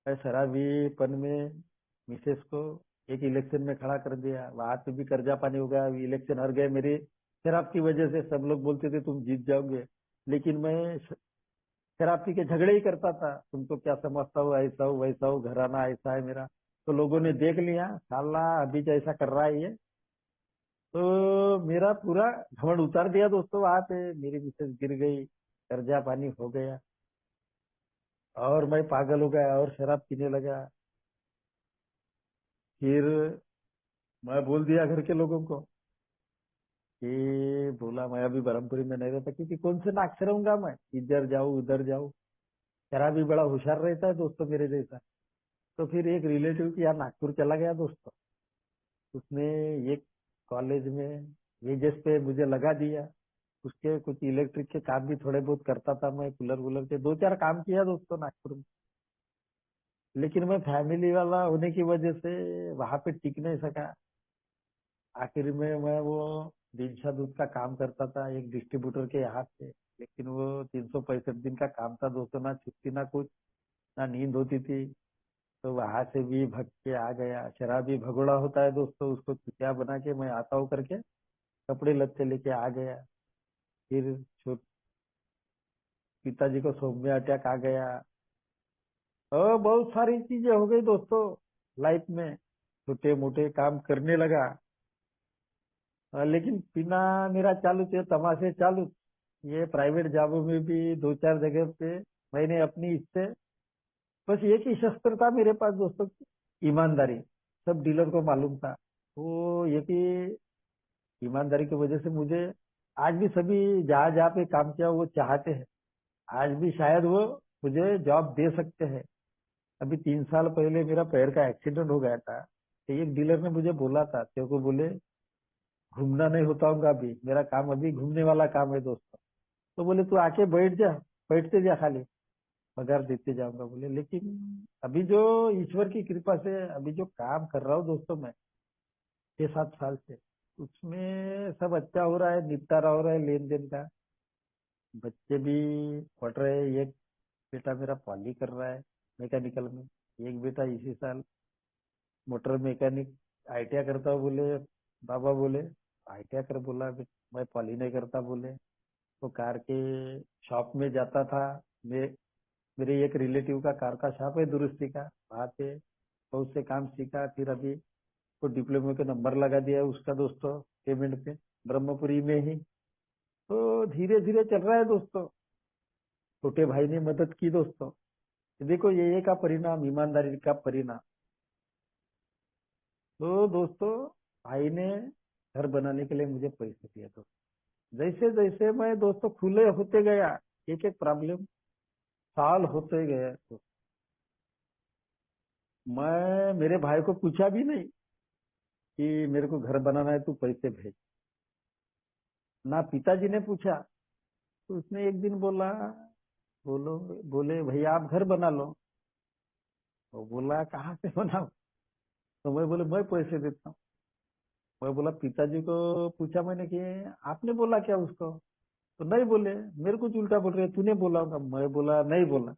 मैं शराबीपन में मिसेस को एक इलेक्शन में खड़ा कर दिया, वहां पे भी कर्जा पानी हो गया, इलेक्शन हार गए मेरे शराब की वजह से। सब लोग बोलते थे तुम जीत जाओगे, लेकिन मैं शराब पी के झगड़े ही करता था, तुमको क्या समझता हो, ऐसा हो वैसा हो, घराना ऐसा है मेरा। तो लोगों ने देख लिया, साला अभी जैसा कर रहा है ये। तो मेरा पूरा घमंड उतार दिया दोस्तों, वहां पे मेरी मिसेस गिर गई, कर्जा पानी हो गया, और मैं पागल हो गया और शराब पीने लगा। फिर मैं बोल दिया घर के लोगों को कि बोला मैं अभी ब्रह्मपुरी में नहीं रहता, क्योंकि कौन से नाक से रहूंगा मैं, इधर जाऊं उधर जाऊं। शराबी बड़ा होशियार रहता है दोस्तों मेरे जैसा। तो फिर एक रिलेटिव के यहाँ नागपुर चला गया दोस्तों, उसने एक कॉलेज में वेजेस पे मुझे लगा दिया। उसके कुछ इलेक्ट्रिक के काम भी थोड़े बहुत करता था मैं, कूलर वूलर के 2-4 काम किया दोस्तों नागपुर में। लेकिन मैं फैमिली वाला होने की वजह से वहां पे टिक नहीं सका। आखिर में मैं वो दिनशा दूध का काम करता था एक डिस्ट्रीब्यूटर के यहाँ पे। लेकिन वो 365 दिन का काम था दोस्तों, ना छुट्टी ना कुछ, ना नींद होती थी। तो वहां से भी भग के आ गया। शराबी भगोड़ा होता है दोस्तों, उसको चुतिया बना के मैं आता हूँ करके कपड़े लत्ते लेके आ गया। फिर पिताजी को सौम्य अटैक आ गया, और बहुत सारी चीजें हो गई दोस्तों लाइफ में। छोटे मोटे काम करने लगा। लेकिन पीना मेरा चालू थे, तमाशे चालू। ये प्राइवेट जॉबों में भी 2-4 जगह पे मैंने अपनी इससे, बस एक ही शस्त्र था मेरे पास दोस्तों, ईमानदारी। सब डीलर को मालूम था। वो ये कि ईमानदारी की वजह से मुझे आज भी सभी जहाँ जहाँ पे काम किया वो चाहते हैं। आज भी शायद वो मुझे जॉब दे सकते हैं। अभी 3 साल पहले मेरा पैर का एक्सीडेंट हो गया था, तो एक डीलर ने मुझे बोला था, तेरे को बोले घूमना नहीं होता होगा, अभी मेरा काम अभी घूमने वाला काम है दोस्तों। तो बोले तू आके बैठ जा, बैठते जा खाली, पगार देते जाऊंगा बोले। लेकिन अभी जो ईश्वर की कृपा से अभी जो काम कर रहा हूँ दोस्तों मैं 6-7 साल से, उसमें सब अच्छा हो रहा है, निपटारा हो रहा है लेन देन का। बच्चे भी पढ़ रहे हैं, एक बेटा मेरा पॉली कर रहा है मैकेनिकल में, एक बेटा इसी साल मोटर मैकेनिक आईटीआई करता हूँ बोले। बाबा बोले आईटीआई कर, बोला मैं पॉली नहीं करता बोले। तो कार के शॉप में जाता था मैं, मेरे एक रिलेटिव का कार का शॉप है दुरुस्ती का, वहां पे बहुत से काम सीखा। फिर अभी को डिप्लोमे के नंबर लगा दिया है उसका दोस्तों, पेमेंट पे, ब्रह्मपुरी में ही। तो धीरे धीरे चल रहा है दोस्तों। छोटे भाई ने मदद की दोस्तों। देखो ये का परिणाम, ईमानदारी का परिणाम। तो दोस्तों, भाई ने घर बनाने के लिए मुझे पैसे दिए। तो जैसे जैसे मैं दोस्तों खुले होते गया, एक एक प्रॉब्लम साल होते गए, तो मैं मेरे भाई को पूछा भी नहीं कि मेरे को घर बनाना है, तू पैसे भेज। ना पिताजी ने पूछा। तो उसने एक दिन बोला, बोलो, बोले भैया आप घर बना लो। तो बोला कहाँ से बनाओ? तो मैं बोले मैं पैसे देता हूँ। मैं बोला पिताजी को पूछा मैंने कि आपने बोला क्या उसको? तो नहीं बोले, मेरे को उल्टा बोल रहे तूने बोला होगा। मैं बोला नहीं बोला।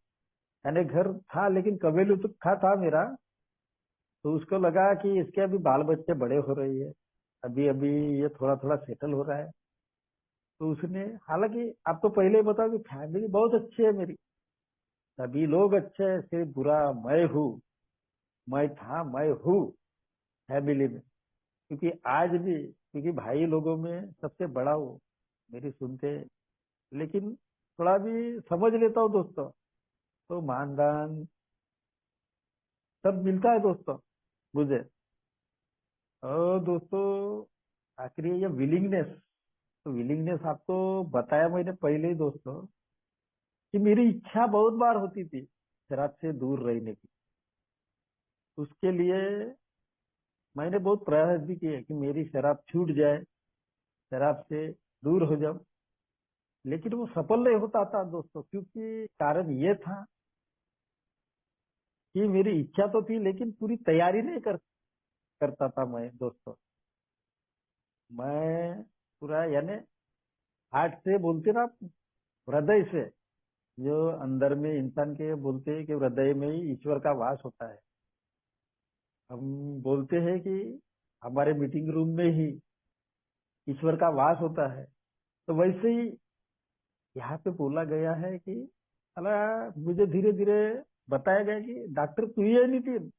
यानी घर था लेकिन कबीलू तो था मेरा। तो उसको लगा कि इसके अभी बाल बच्चे बड़े हो रही है, अभी अभी ये थोड़ा थोड़ा सेटल हो रहा है। तो उसने, हालांकि आपको पहले ही बताओ कि फैमिली बहुत अच्छी है मेरी, सभी लोग अच्छे हैं, सिर्फ बुरा मैं हूँ, मैं था मैं हूँ फैमिली में। क्योंकि आज भी, क्योंकि भाई लोगों में सबसे बड़ा हूँ, मेरी सुनते हैं। लेकिन थोड़ा भी समझ लेता हूँ दोस्तों, तो मानदान सब मिलता है दोस्तों मुझे। और दोस्तों, आखिर ये विलिंगनेस, तो विलिंगनेस आपको बताया मैंने पहले ही दोस्तों, कि मेरी इच्छा बहुत बार होती थी शराब से दूर रहने की। उसके लिए मैंने बहुत प्रयास भी किए कि मेरी शराब छूट जाए, शराब से दूर हो जाऊं। लेकिन वो सफल नहीं होता था दोस्तों, क्योंकि कारण ये था कि मेरी इच्छा तो थी लेकिन पूरी तैयारी नहीं करता था मैं दोस्तों। मैं पूरा यानी हार्ट से बोलते ना आप, हृदय से, जो अंदर में इंसान के बोलते हैं कि हृदय में ही ईश्वर का वास होता है। हम बोलते हैं कि हमारे मीटिंग रूम में ही ईश्वर का वास होता है। तो वैसे ही यहाँ पे बोला गया है कि अला, मुझे धीरे धीरे बताया गया कि डॉक्टर तू ही है नितिन,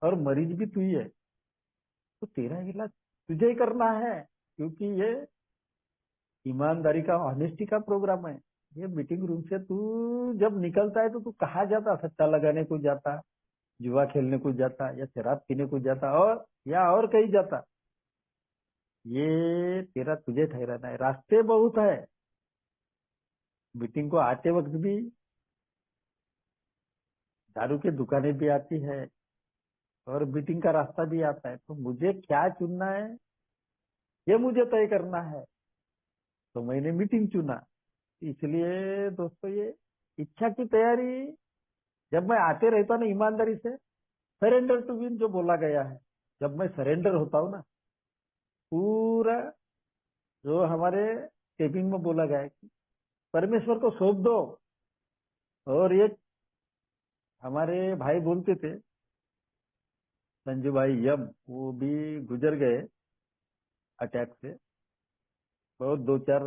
और मरीज भी तू ही है, तो तेरा इलाज तुझे ही करना है। क्योंकि ये ईमानदारी का, ऑनेस्टी का प्रोग्राम है। ये मीटिंग रूम से तू जब निकलता है तो तू कहाँ जाता? सट्टा लगाने को जाता, जुआ खेलने को जाता, या शराब पीने को जाता, और या और कहीं जाता? ये तेरा तुझे ठहराना है। रास्ते बहुत है, मीटिंग को आते वक्त भी दारू की दुकानें भी आती है, और मीटिंग का रास्ता भी आता है। तो मुझे क्या चुनना है, ये मुझे तय करना है। तो मैंने मीटिंग चुना। इसलिए दोस्तों, ये इच्छा की तैयारी जब मैं आते रहता ना ईमानदारी से, सरेंडर टू विन जो बोला गया है, जब मैं सरेंडर होता हूँ ना, पूरा जो हमारे टेपिंग में बोला गया है कि परमेश्वर को सौंप दो। और ये हमारे भाई बोलते थे, संजू भाई यम, वो भी गुजर गए अटैक से। बहुत 2 4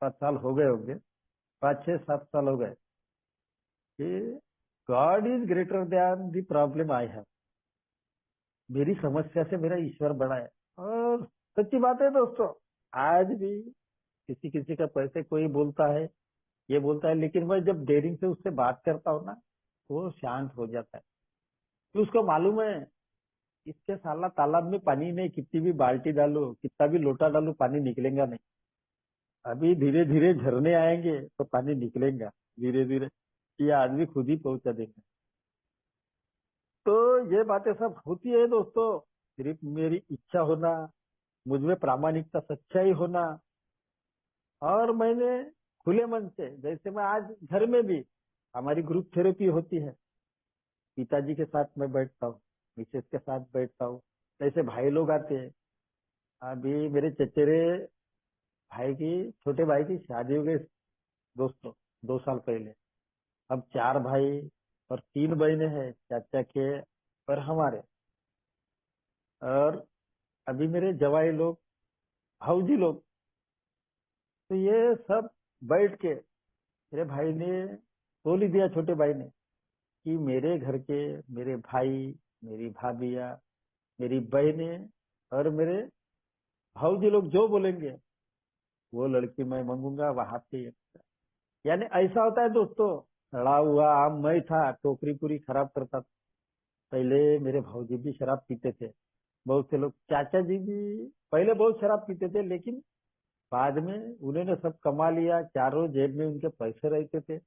5 साल हो गए होंगे, 5 6 7 साल हो गए। कि God is greater than the problem I have. मेरी समस्या से मेरा ईश्वर बड़ा है। और सच्ची बात है दोस्तों, आज भी किसी किसी का पैसे कोई बोलता है, ये बोलता है, लेकिन मैं जब डेयरिंग से उससे बात करता हूँ ना, तो वो शांत हो जाता है। कि उसको मालूम है, इसके साला तालाब में पानी नहीं, कितनी भी बाल्टी डालो, कितना भी लोटा डालो, पानी निकलेगा नहीं। अभी धीरे धीरे झरने आएंगे तो पानी निकलेगा धीरे धीरे। ये आदमी खुद ही पहुंचा देगा। तो ये बातें सब होती है दोस्तों, सिर्फ मेरी इच्छा होना, मुझ में प्रामाणिकता, सच्चाई होना। और मैंने खुले मन से, जैसे मैं आज घर में भी, हमारी ग्रुप थेरेपी होती है, पिताजी के साथ मैं बैठता हूँ, मिसेस के साथ बैठता हूँ, ऐसे भाई लोग आते हैं। अभी मेरे चचेरे भाई की, छोटे भाई की शादी हो गई दोस्तों, 2 साल पहले। अब 4 भाई और 3 बहनें हैं चाचा के और हमारे। और अभी मेरे जवाई लोग, भाऊजी लोग, तो ये सब बैठ के मेरे भाई ने बोल ही दिया छोटे भाई ने कि मेरे घर के मेरे भाई, मेरी भाभियाँ, मेरी बहनें और मेरे भाऊजी लोग जो बोलेंगे वो लड़की मैं मांगूंगा वहां पे। यानी ऐसा होता है दोस्तों, सड़ा हुआ आम मैं था, टोकरी पूरी खराब करता था। पहले मेरे भाऊजी भी शराब पीते थे, बहुत से लोग, चाचा जी भी पहले बहुत शराब पीते थे, लेकिन बाद में उन्होंने सब कमा लिया, चारों जेब में उनके पैसे रहते थे।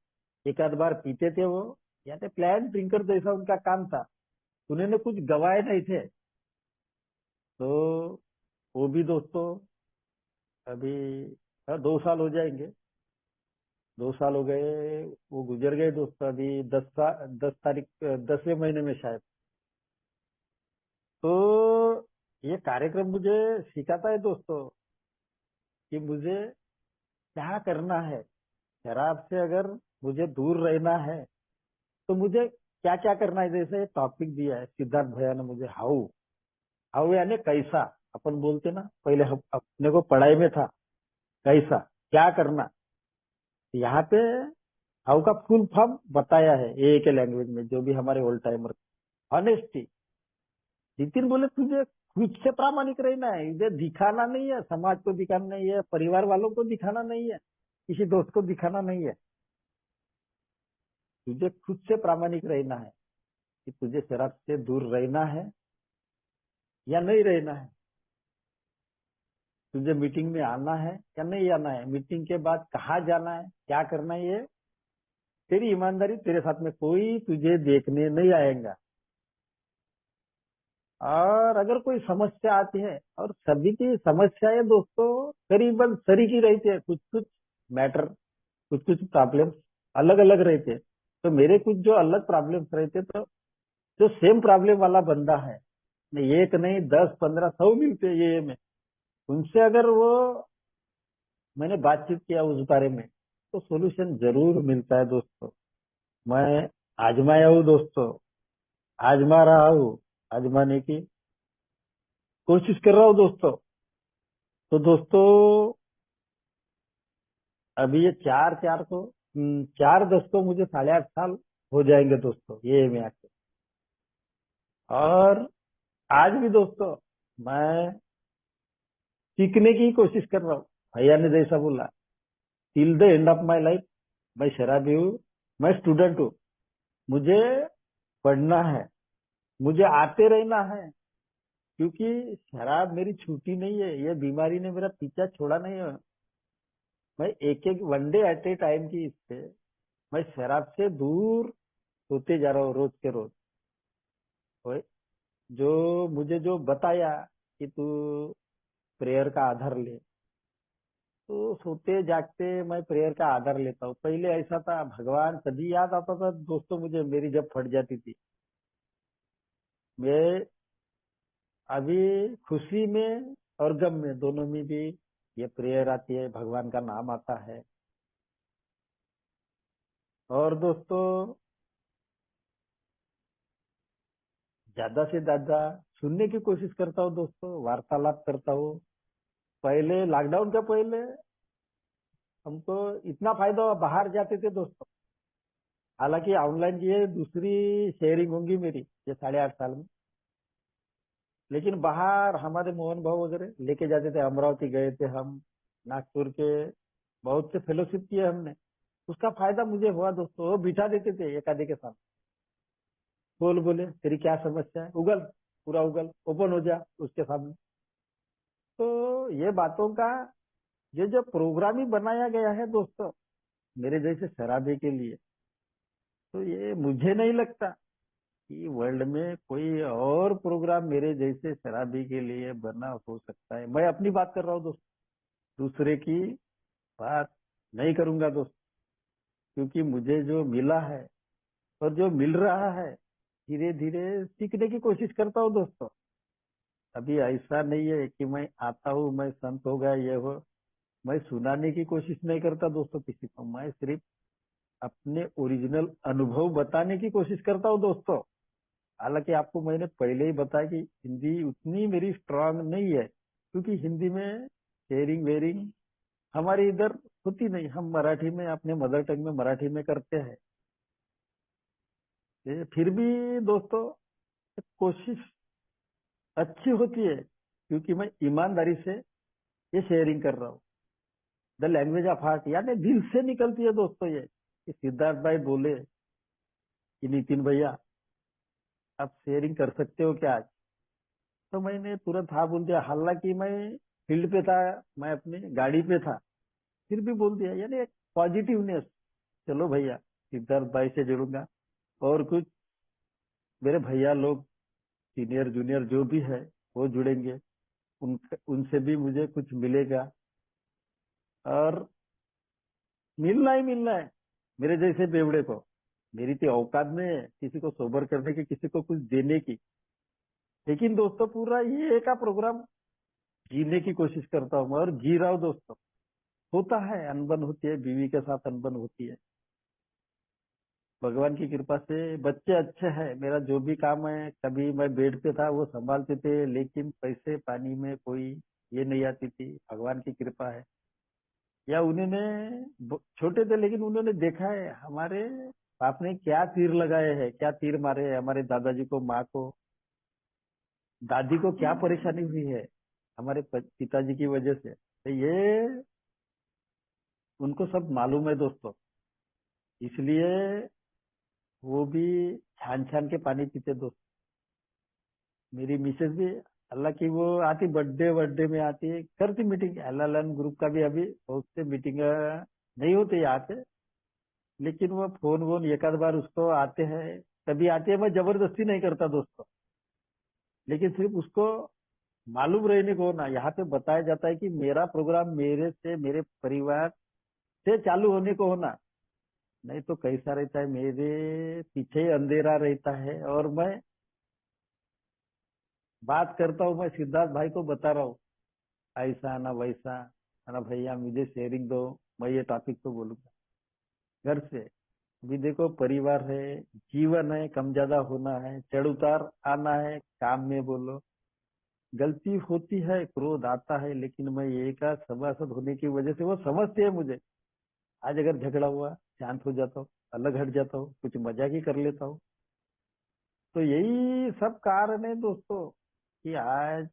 एक आध बार पीते थे वो, यानी प्लान ड्रिंकर जैसा उनका काम था, उन्होंने कुछ गवाए नहीं थे। तो वो भी दोस्तों अभी 2 साल हो जाएंगे, 2 साल हो गए, वो गुजर गए दोस्तों। अभी 10 तारीख 10वें महीने में शायद। तो ये कार्यक्रम मुझे सिखाता है दोस्तों कि मुझे क्या करना है। शराब से अगर मुझे दूर रहना है तो मुझे क्या क्या करना है। जैसे टॉपिक दिया है सिद्धार्थ भैया ने मुझे, हाउ। हाउ यानी कैसा, अपन बोलते ना पहले हम अपने को पढ़ाई में था, कैसा क्या करना। यहाँ पे हाउ का फुल फॉर्म बताया है एक लैंग्वेज में, जो भी हमारे ओल्ड टाइमर। ऑनेस्टी। नितिन बोले तुझे खुद से प्रामाणिक रहना है, इधर दिखाना नहीं है, समाज को दिखाना नहीं है, परिवार वालों को दिखाना नहीं है, किसी दोस्त को दिखाना नहीं है। तुझे खुद से प्रामाणिक रहना है कि तुझे शराब से दूर रहना है या नहीं रहना है। तुझे मीटिंग में आना है या नहीं आना है, मीटिंग के बाद कहाँ जाना है, क्या करना है, ये तेरी ईमानदारी, तेरे साथ में कोई तुझे देखने नहीं आएगा। और अगर कोई समस्या आती है, और सभी की समस्याएं दोस्तों करीबन सरी की रहती है, कुछ कुछ मैटर, कुछ कुछ प्रॉब्लम्स अलग अलग रहते हैं। तो मेरे कुछ जो अलग प्रॉब्लम्स रहते, तो जो सेम प्रॉब्लम वाला बंदा है, नहीं एक नहीं 10 15 100 मिलते हैं ये में, उनसे अगर वो मैंने बातचीत किया उस बारे में, तो सोल्यूशन जरूर मिलता है दोस्तों। मैं आजमाया हूँ दोस्तों, आजमा रहा हूँ, आजमाने की कोशिश कर रहा हूँ दोस्तों। तो दोस्तों अभी ये 4 4 को 4 10 को मुझे 8.5 साल हो जाएंगे दोस्तों ये में आके। और आज भी दोस्तों मैं सीखने की कोशिश कर रहा हूँ। भैया ने जैसा बोला, till the end of my life मैं शराबी हूँ, मैं स्टूडेंट हूँ, मुझे पढ़ना है, मुझे आते रहना है। क्योंकि शराब मेरी छूटी नहीं है, ये बीमारी ने मेरा पीछा छोड़ा नहीं है। मैं एक एक वनडे एट ए टाइम की इससे मैं शराब से दूर होते जा रहा हूँ रोज के रोज। ओए, जो मुझे जो बताया कि तू प्रेयर का आधार ले, तो सोते जागते मैं प्रेयर का आधार लेता हूँ। पहले ऐसा था, भगवान तभी याद आता था दोस्तों मुझे, मेरी जब फट जाती थी। मैं अभी खुशी में और गम में दोनों में भी ये प्रेयर आती है, भगवान का नाम आता है। और दोस्तों ज्यादा से ज्यादा सुनने की कोशिश करता हूँ दोस्तों, वार्तालाप करता हूँ। पहले लॉकडाउन के पहले हमको इतना फायदा हुआ, बाहर जाते थे दोस्तों। हालांकि ऑनलाइन की ये दूसरी शेयरिंग होंगी मेरी ये 8.5 साल में। लेकिन बाहर हमारे मोहन भाव वगैरह लेके जाते थे, अमरावती गए थे हम, नागपुर के बहुत से फेलोशिप किए हमने। उसका फायदा मुझे हुआ दोस्तों। वो बिठा देते थे एक आधे के साथ, बोल बोले तेरी क्या समस्या है, उगल, पूरा उगल, ओपन हो जा उसके सामने। तो ये बातों का ये जो प्रोग्राम ही बनाया गया है दोस्तों मेरे जैसे शराबी के लिए, तो ये मुझे नहीं लगता कि वर्ल्ड में कोई और प्रोग्राम मेरे जैसे शराबी के लिए बना हो सकता है। मैं अपनी बात कर रहा हूँ दोस्त, दूसरे की बात नहीं करूंगा दोस्त। क्योंकि मुझे जो मिला है और जो मिल रहा है, धीरे धीरे सीखने की कोशिश करता हूँ दोस्तों। अभी ऐसा नहीं है कि मैं आता हूँ, मैं संत हो गया, ये हो। मैं सुनाने की कोशिश नहीं करता दोस्तों किसी को, मैं सिर्फ अपने ओरिजिनल अनुभव बताने की कोशिश करता हूँ दोस्तों। हालांकि आपको मैंने पहले ही बताया कि हिंदी उतनी मेरी स्ट्रांग नहीं है, क्योंकि हिंदी में शेयरिंग वेयरिंग हमारी इधर होती नहीं। हम मराठी में, अपने मदर टंग में मराठी में करते हैं। फिर भी दोस्तों कोशिश अच्छी होती है, क्योंकि मैं ईमानदारी से ये शेयरिंग कर रहा हूँ। द लैंग्वेज ऑफ हार्ट, यानी दिल से निकलती है दोस्तों ये, कि सिद्धार्थ भाई बोले कि नितिन भैया आप शेयरिंग कर सकते हो क्या आज? तो मैंने तुरंत हाँ बोल दिया। हालांकि मैं फील्ड पे था, मैं अपनी गाड़ी पे था, फिर भी बोल दिया, यानी एक पॉजिटिवनेस। चलो भैया, सिद्धार्थ भाई से जुड़ूंगा, और कुछ मेरे भैया लोग सीनियर जूनियर जो भी है वो जुड़ेंगे, उनसे भी मुझे कुछ मिलेगा, और मिलना ही मिलना है मेरे जैसे बेवड़े को। मेरी तो औकात में है किसी को सोबर करने की, किसी को कुछ देने की। लेकिन दोस्तों पूरा ये का प्रोग्राम जीने की कोशिश करता हूँ, और जी रहा हूँ दोस्तों। होता है, अनबन होती है, बीवी के साथ अनबन होती है। भगवान की कृपा से बच्चे अच्छे हैं, मेरा जो भी काम है, कभी मैं बेड पे था वो संभालते थे, लेकिन पैसे पानी में कोई ये नहीं आती थी, भगवान की कृपा है। या उन्होंने छोटे थे लेकिन उन्होंने देखा है हमारे बाप ने क्या तीर लगाए हैं, क्या तीर मारे हैं हमारे दादाजी को, माँ को, दादी को क्या परेशानी हुई है हमारे पिताजी की वजह से। तो ये उनको सब मालूम है दोस्तों, इसलिए वो भी छान छान के पानी पीते दोस्त। मेरी मिसेज भी, अल्लाह की, वो आती बर्थडे बर्थडे में आती है, करती मीटिंग। एल ग्रुप का भी अभी बहुत से मीटिंग नहीं होते यहाँ पे, लेकिन वो फोन वोन एक आध बार उसको आते हैं, कभी आते हैं। मैं जबरदस्ती नहीं करता दोस्तों, लेकिन सिर्फ उसको मालूम रहने को ना, यहाँ पे बताया जाता है कि मेरा प्रोग्राम मेरे से, मेरे परिवार से चालू होने को होना। नहीं तो कैसा रहता है, मेरे पीछे ही अंधेरा रहता है, और मैं बात करता हूँ, मैं सिद्धार्थ भाई को बता रहा हूँ ऐसा ना वैसा, ना भैया मुझे शेयरिंग दो, मैं ये टॉपिक तो बोलूंगा घर से। अभी देखो, परिवार है, जीवन है, कम ज्यादा होना है, चढ़ उतार आना है, काम में बोलो, गलती होती है, क्रोध आता है, लेकिन मैं ये का सभासद होने की वजह से वो समझते हैं मुझे। आज अगर झगड़ा हुआ, शांत हो जाता हूँ, अलग हट जाता हूँ, कुछ मजाक ही कर लेता हूँ। तो यही सब कारण है दोस्तों, कि आज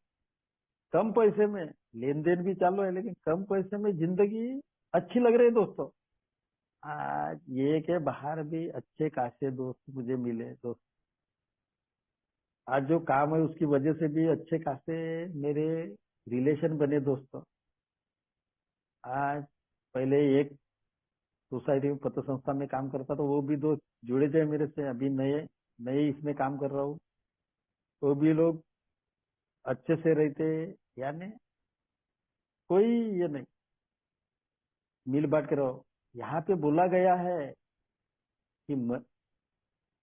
कम पैसे में लेन देन भी चालू है, लेकिन कम पैसे में जिंदगी अच्छी लग रही है दोस्तों। आज ये के बाहर भी अच्छे खासे दोस्त मुझे मिले दोस्त। आज जो काम है उसकी वजह से भी अच्छे खासे मेरे रिलेशन बने दोस्तों। आज पहले एक सोसाइटी में पत्र संस्था में काम करता, तो वो भी दोस्त जुड़े थे मेरे से। अभी नए नए इसमें काम कर रहा हूँ, वो भी लोग अच्छे से रहते, यानी कोई ये नहीं, मिल बांट के रहो। यहाँ पे बोला गया है कि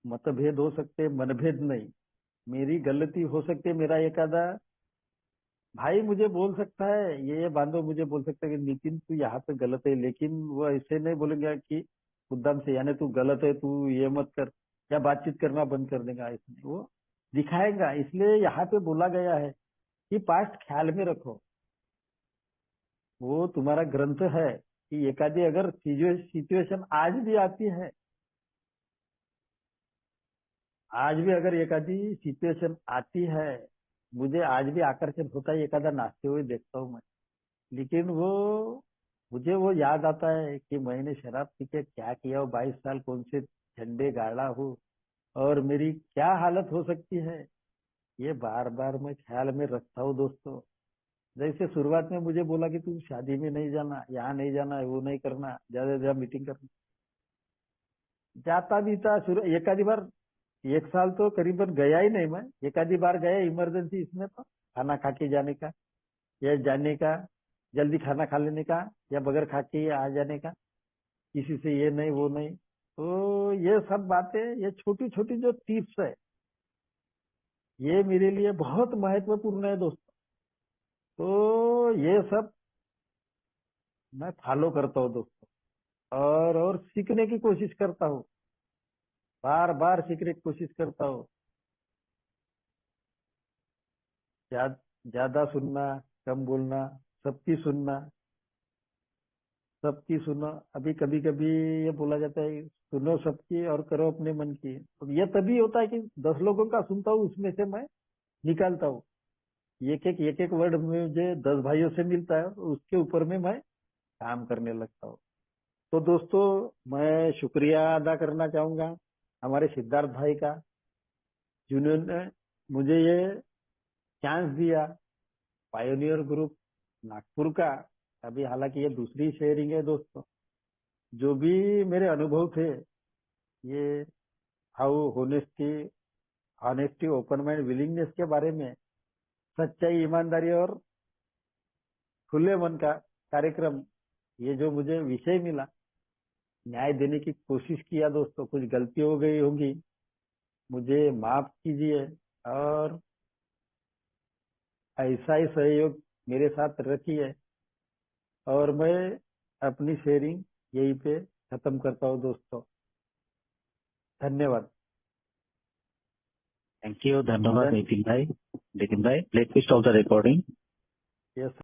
मतभेद हो सकते, मनभेद नहीं। मेरी गलती हो सकती है, मेरा एक आधा भाई मुझे बोल सकता है, ये बांधो मुझे बोल सकता है कि नितिन तू यहाँ पे गलत है, लेकिन वो ऐसे नहीं बोलेंगे कि उद्दम से, यानी तू गलत है, तू ये मत कर, या बातचीत करना बंद कर देगा, इसमें वो दिखाएगा। इसलिए यहाँ पे बोला गया है कि पास्ट ख्याल में रखो। वो तुम्हारा ग्रंथ है कि एकादी अगर सिचुएशन आज भी आती है, आज भी अगर एकादी सिचुएशन आती है, मुझे आज भी आकर्षण होता है, एकादा नाचते हुए देखता हूँ मैं। लेकिन वो मुझे वो याद आता है कि मैंने शराब पी के क्या किया हो, 22 साल कौन से झंडे गाड़ा हूँ, और मेरी क्या हालत हो सकती है, ये बार बार मैं ख्याल में रखता हूँ दोस्तों। जैसे शुरुआत में मुझे बोला कि तू शादी में नहीं जाना, यहाँ नहीं जाना, वो नहीं करना, ज्यादा ज्यादा मीटिंग करना, जाता भी था। शुरू एक आधी बार, एक साल तो करीबन गया ही नहीं मैं, एक आधी बार गया इमरजेंसी इसमें, तो खाना खा के जाने का, या जाने का, जल्दी खाना खा लेने का, या बगैर खा के आ जाने का, किसी से ये नहीं वो नहीं। तो ये सब बातें, ये छोटी छोटी जो टिप्स है, ये मेरे लिए बहुत महत्वपूर्ण है दोस्तों। तो ये सब मैं फॉलो करता हूँ दोस्तों, और सीखने की कोशिश करता हूँ, बार बार सीखने की कोशिश करता हूँ। ज्यादा सुनना, कम बोलना, सबकी सुनना, सबकी सुनो। अभी कभी कभी ये बोला जाता है सुनो सबकी और करो अपने मन की। तो ये तभी होता है कि 10 लोगों का सुनता हूँ, उसमें से मैं निकालता हूँ एक एक वर्ड मुझे 10 भाइयों से मिलता है, उसके ऊपर में मैं काम करने लगता हूँ। तो दोस्तों, मैं शुक्रिया अदा करना चाहूंगा हमारे सिद्धार्थ भाई का, जिन्होंने मुझे ये चांस दिया। पायोनियर ग्रुप नागपुर का, अभी हालांकि ये दूसरी शेयरिंग है दोस्तों। जो भी मेरे अनुभव थे, ये how honesty honesty open mind willingness के बारे में, सच्चाई, ईमानदारी और खुले मन का कार्यक्रम, ये जो मुझे विषय मिला, न्याय देने की कोशिश किया दोस्तों। कुछ गलती हो गई होंगी, मुझे माफ कीजिए, और ऐसा ही सहयोग मेरे साथ रखिए। और मैं अपनी शेयरिंग यहीं पे खत्म करता हूँ दोस्तों। धन्यवाद। थैंक यू, धन्यवाद नितिन भाई। नितिन भाई, please stop the recording. Yes.